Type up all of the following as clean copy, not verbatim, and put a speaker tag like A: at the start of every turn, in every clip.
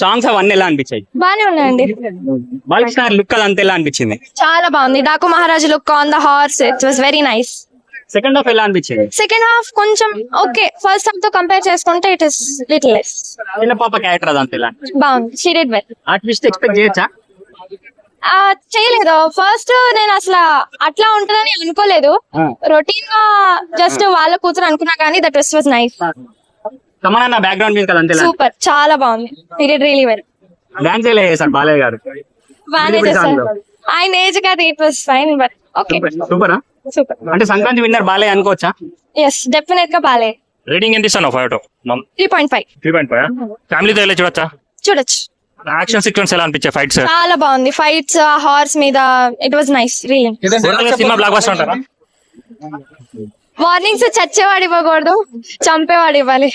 A: Songs అవన్నీ ఎలా అనిపించాయి?
B: బానే ఉన్నాయండి.
A: బాలకృష్ణ లుక్ అదంతా ఎలా అనిపించింది?
B: చాలా బాగుంది. Daaku Maharaj look on the horse, it was very nice.
A: Second half ఎలా అనిపించింది?
B: సెకండ్ హాఫ్ కొంచెం ఓకే, ఫస్ట్ హాఫ్ తో కంపేర్ చేసుకుంటే ఇట్ ఇస్ లిటిల్ లెస్.
A: చిన్న పాప క్యారెక్టర్ అదంతా ఎలా?
B: బాగుంది, షీ డిడ్ వెల్.
A: ఆ ట్విస్ట్ ఎక్స్పెక్ట్ చేయొచ్చా?
B: చేయలేదు. ఫస్ట్ నేను అసలు అట్లా ఉంటుందని అనుకోలేదు. రొటీన్ గా జస్ట్ వాళ్ళ కూతురు అనుకున్నా కానీ that twist was nice.
A: Tamannaah background music అదంతా ఎలా?
B: సూపర్, చాలా బాగుంది. He did really well.
A: Dance ఎలా చేశారు బాలయ్య గారు?
B: బాగానే చేశారు. ఆయన ఏజ్ కాదు, it was fine. But okay,
A: సూపరా?
B: సూపర్.
A: అంటే సంక్రాంతి విన్నర్ బాలయ్య అనుకోవచ్చా?
B: ఎస్, డెఫినెట్ గా బాలే.
C: రేటింగ్ ఎంత ఇస్తాను?
B: 3.5.
C: 3.5. ఫ్యామిలీతో వెళ్ళి చూడొచ్చా?
B: చూడొచ్చు.
C: యాక్షన్ సీక్వెన్స్ ఎలా అనిపించాయి? ఫైట్స్
B: చాలా బాగుంది. ఫైట్స్ హార్స్ మీద, it was nice really.
C: Cinema block buster అంటారా?
B: వార్నింగ్స్ చచ్చేవాడు ఇవ్వకూడదు, చంపేవాడు ఇవ్వాలి.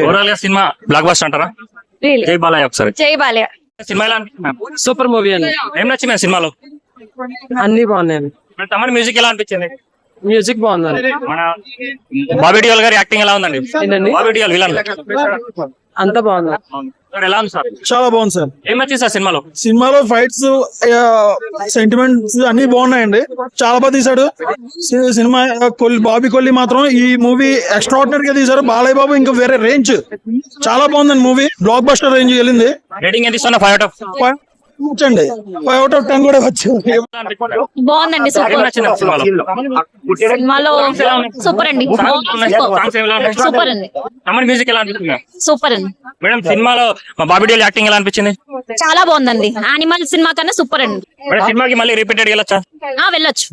C: ఓవరాల్ గా సినిమా బ్లాక్ బస్టర్ అంటారా?
B: రియల్లీ.
C: జై బాలయ్య. ఒకసారి
B: జై బాలయ్య.
C: సినిమా ఎలా అనిపించింది?
D: సూపర్ మూవీ అండి.
C: ఏం నచ్చింది సినిమాలో?
D: అన్ని బాగున్నాయి.
C: తమన్ మ్యూజిక్ ఎలా అనిపించింది?
D: మ్యూజిక్ బాగుందండి.
C: మన బాబీ డియోల్ గారి యాక్టింగ్ ఎలా ఉందండి?
D: ఏంటండి?
C: బాబీ డియోల్ విలన్
D: అంతా బాగుంది.
C: సార్ ఎలా ఉంది సార్?
E: చాలా బాగుంది సార్.
C: ఏం నచ్చింది సార్ సినిమాలో?
E: సినిమాలో ఫైట్స్, సెంటిమెంట్స్ అన్ని బాగున్నాయండి. చాలా బాగా తీశాడు సినిమా. బాబీ కొల్లి మాత్రం ఈ మూవీ ఎక్స్ట్రాడినరీ గా తీశారు. బాలయ్య బాబు ఇంకా వేరే రేంజ్. చాలా బాగుందండి మూవీ. బ్లాక్ బస్టర్ రేంజ్ వెళ్ళింది.
C: రేటింగ్ ఎంత ఇస్తున్నా? 5 out of 5.
E: వచ్చండి 5 out of 10 కూడా వచ్చు.
F: బాగుందండి.
C: ఏం నచ్చింది సినిమాలో?
F: సినిమాలో సూపర్ అండి.
C: సాంగ్స్ ఎలా ఉన్నాయి?
F: సూపర్ అండి.
C: తమన్ మ్యూజిక్ ఎలా అనిపిస్తుంది?
F: సూపర్ అండి.
C: మేడం సినిమాలో మా బాబీ డియోల్ యాక్టింగ్ ఎలా అనిపించింది?
F: చాలా బాగుందండి. యానిమల్ సినిమా కన్నా సూపర్ అండి.
C: మేడం సినిమాకి మళ్ళీ రిపీటెడ్ వెళ్ళొచ్చా?
F: వెళ్ళొచ్చు.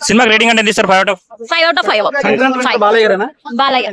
C: సినిమాకి రేటింగ్ అంటే ఎంత ఇస్తారు? 5 out of
F: 5 out of 5. Balayya.